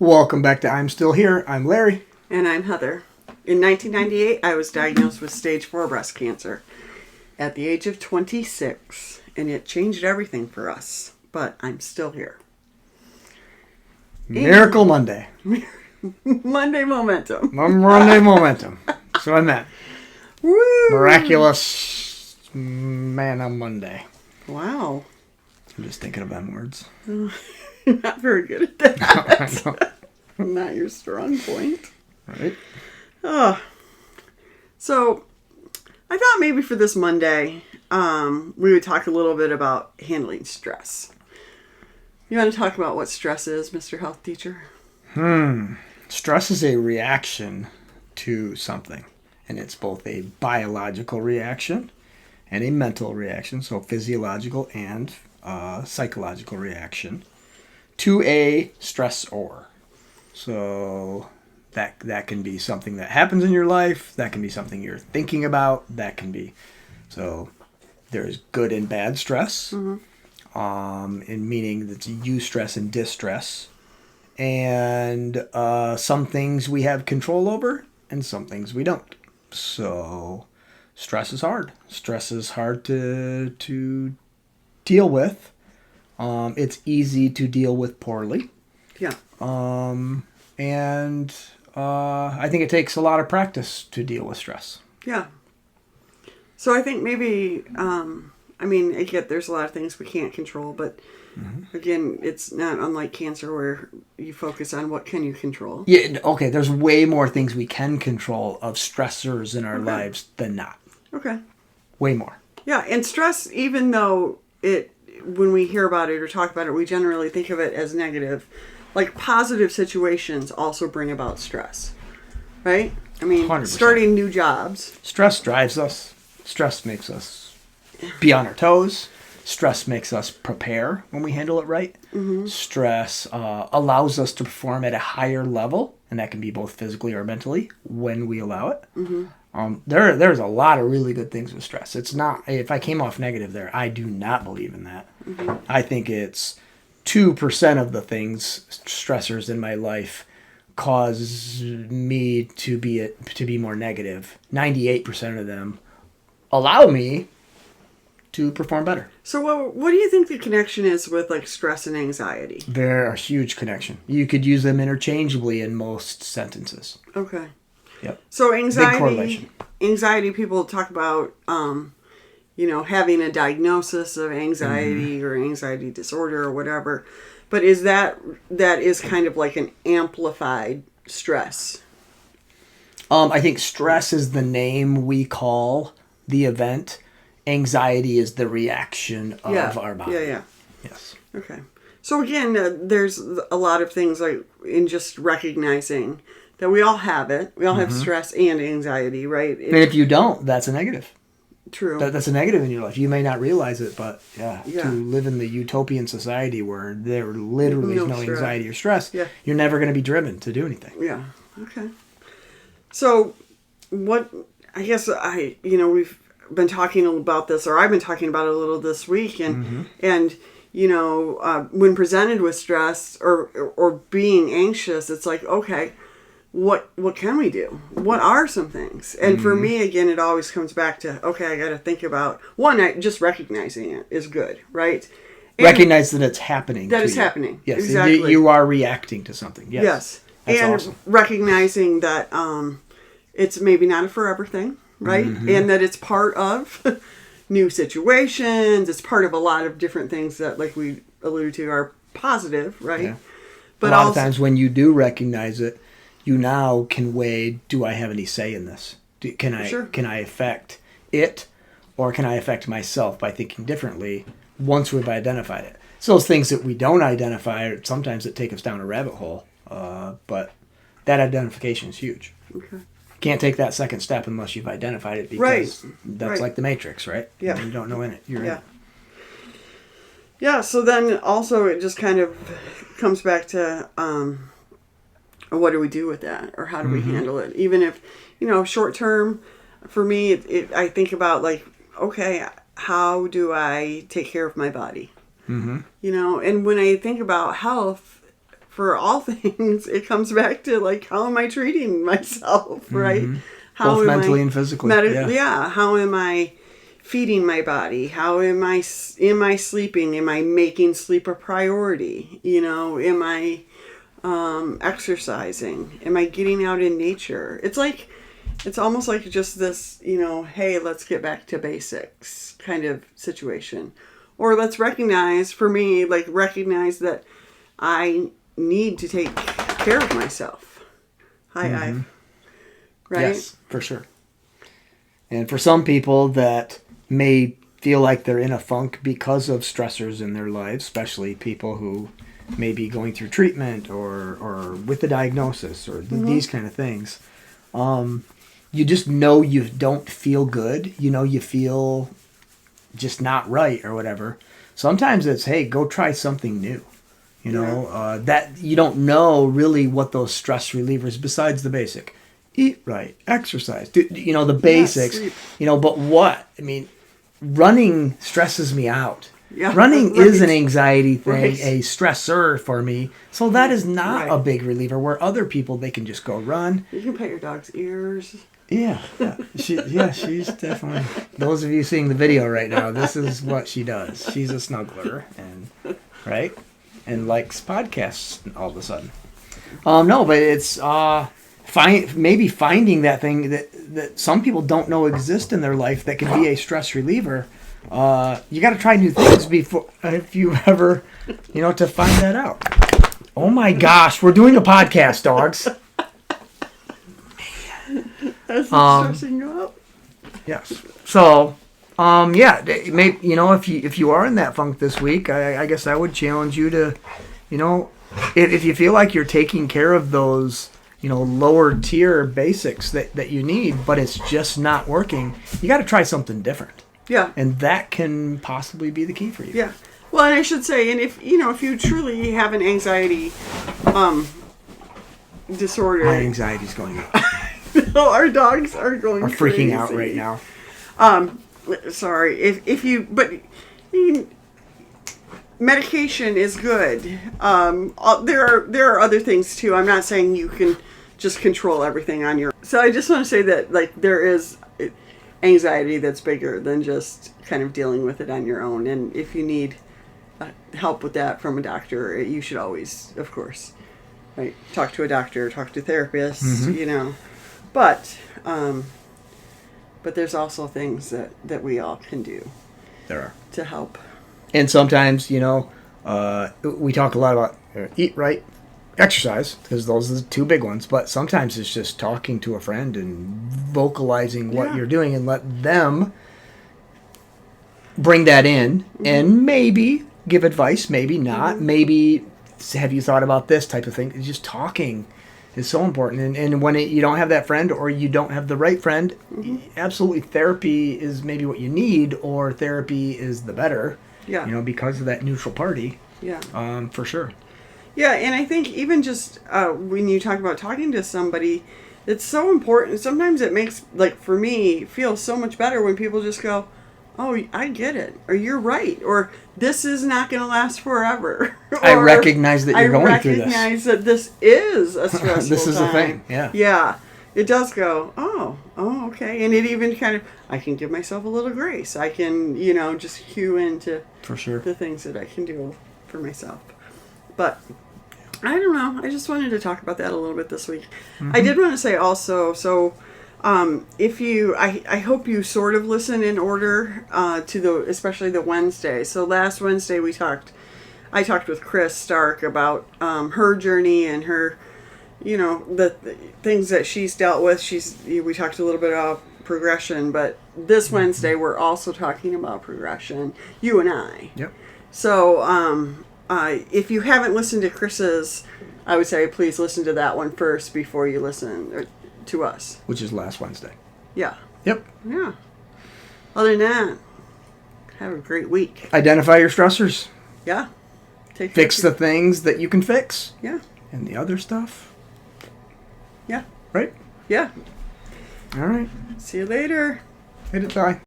Welcome back to I'm Still Here. I'm Larry. And I'm Heather. In 1998, I was diagnosed with stage 4 breast cancer at the age of 26, and it changed everything for us. But I'm still here. Miracle Monday. Monday momentum. Monday momentum. That's what I meant. Woo! Miraculous man on Monday. Wow. I'm just thinking of them words. You're not very good at that. Not your strong point. Right. Oh. So, I thought maybe for this Monday, we would talk a little bit about handling stress. You want to talk about what stress is, Mr. Health Teacher? Stress is a reaction to something. And it's both a biological reaction and a mental reaction. So physiological and psychological reaction to a stressor. So that can be something that happens in your life. That can be something you're thinking about. That can be... So there's good and bad stress. Mm-hmm. In meaning that's eustress and distress. And some things we have control over and some things we don't. So stress is hard. Stress is hard to deal with. It's easy to deal with poorly. Yeah. And I think it takes a lot of practice to deal with stress. Yeah. So I think maybe, again, there's a lot of things we can't control, but again, it's not unlike cancer where you focus on what can you control. Yeah, okay, there's way more things we can control of stressors in our lives than not. Okay. Way more. Yeah, and stress, even though when we hear about it or talk about it, we generally think of it as negative. Like positive situations also bring about stress, right? I mean, 100%. Starting new jobs. Stress drives us. Stress makes us be on our toes. Stress makes us prepare when we handle it right. Mm-hmm. Stress allows us to perform at a higher level, and that can be both physically or mentally when we allow it. Mm-hmm. There's a lot of really good things with stress. It's not, if I came off negative there, I do not believe in that. Mm-hmm. I think it's 2% of the things, stressors in my life, cause me to be more negative. 98% of them allow me to perform better. So what do you think the connection is with like stress and anxiety? They're a huge connection. You could use them interchangeably in most sentences. Okay. Yep. So Big correlation. Anxiety, people talk about, having a diagnosis of anxiety or anxiety disorder or whatever. But is that is kind of like an amplified stress? I think stress is the name we call the event. Anxiety is the reaction of our body. Yeah. Yes. Okay. So again, there's a lot of things like in just recognizing that we all have it. We all have stress and anxiety, right? And if you don't, that's a negative. True. That's a negative in your life. You may not realize it, but to live in the utopian society where there literally is no anxiety or stress, you're never going to be driven to do anything. Yeah. Okay. So we've been talking about this, or I've been talking about it a little this week, and when presented with stress or being anxious, it's like, okay, what can we do? What are some things? And for me, again, it always comes back to, okay, I got to think about just recognizing it is good, right? And recognize that it's happening. That it's happening. Yes, exactly. You are reacting to something. Yes. That's and awesome. Recognizing that it's maybe not a forever thing, right? And that it's part of new situations. It's part of a lot of different things that, like we alluded to, are positive, right? Yeah. But a lot of times when you do recognize it, you now can weigh, do I have any say in this? Can I affect it, or can I affect myself by thinking differently once we've identified it? It's those things that we don't identify, sometimes that take us down a rabbit hole, but that identification is huge. Okay. Can't take that second step unless you've identified it, because that's like the Matrix, right? Yeah. You don't know in it. You're in it. Yeah, so then also it just kind of comes back to what do we do with that, or how do we handle it? Even if, short term, for me, I think about like, okay, how do I take care of my body? And when I think about health, for all things, it comes back to like, how am I treating myself, right? How Both am mentally I, and physically. yeah. How am I feeding my body? How am I sleeping? Am I making sleep a priority? Am I exercising? Am I getting out in nature? It's almost like just this, hey, let's get back to basics kind of situation. Or let's recognize that I need to take care of myself. Right? Yes, for sure. And for some people that may feel like they're in a funk because of stressors in their lives, especially people who may be going through treatment or with a diagnosis or these kind of things, you just know you don't feel good. You feel just not right or whatever. Sometimes it's, hey, go try something new. That you don't know really what those stress relievers, besides the basic, eat right, exercise, the basics, sleep. But what? I mean, running stresses me out. Yeah, Running right. is an anxiety thing, Right. a stressor for me. So that is not Right. a big reliever, where other people, they can just go run. You can pet your dog's ears. Yeah. She's definitely. Those of you seeing the video right now, this is what she does. She's a snuggler, and likes podcasts all of a sudden. No, but it's maybe finding that thing that some people don't know exist in their life that can be a stress reliever. You got to try new things before, if you ever, to find that out. Oh my gosh, we're doing a podcast, dogs. That's stressing you out. Yes. So, maybe, if you are in that funk this week, I guess I would challenge you to, if you feel like you're taking care of those, lower tier basics that you need, but it's just not working, you got to try something different. Yeah. And that can possibly be the key for you. Yeah. Well, and I should say, and if you truly have an anxiety disorder. My anxiety's going up. No, our dogs are going Are freaking crazy. out right now. Sorry. Medication is good. There are other things too. I'm not saying you can just control everything on your own. So I just want to say that there is anxiety that's bigger than just kind of dealing with it on your own. And if you need help with that from a doctor, you should always, of course, right, talk to a doctor, talk to therapists, But there's also things that we all can do. There are. To help. And sometimes, we talk a lot about eat right, exercise, because those are the two big ones. But sometimes it's just talking to a friend and vocalizing what you're doing and let them bring that in and maybe give advice, maybe not, maybe have you thought about this type of thing. It's just talking is so important. And when you don't have that friend or you don't have the right friend, absolutely therapy is maybe what you need, or therapy is the better. Yeah. Because of that neutral party. Yeah. For sure. Yeah, and I think even just when you talk about talking to somebody, it's so important. Sometimes it makes, for me, feel so much better when people just go, oh, I get it, or you're right, or this is not going to last forever. I recognize that you're going through this. I recognize that this is a stressful This is time. a thing, yeah. Yeah. It does go, oh, okay. And it even kind of, I can give myself a little grace. I can, just cue into For sure. the things that I can do for myself. But I don't know. I just wanted to talk about that a little bit this week. I did want to say also, so if you, I hope you sort of listen in order to especially the Wednesday. So last Wednesday I talked with Chris Stark about her journey and her, the things that she's dealt with. We talked a little bit about progression, but this Wednesday we're also talking about progression, you and I. Yep. So if you haven't listened to Chris's, I would say please listen to that one first before you listen to us. Which is last Wednesday. Yeah. Yep. Yeah. Other than that, have a great week. Identify your stressors. Yeah. Fix the things that you can fix. Yeah. And the other stuff. Yeah. Right? Yeah. All right. See you later. Hit it, bye.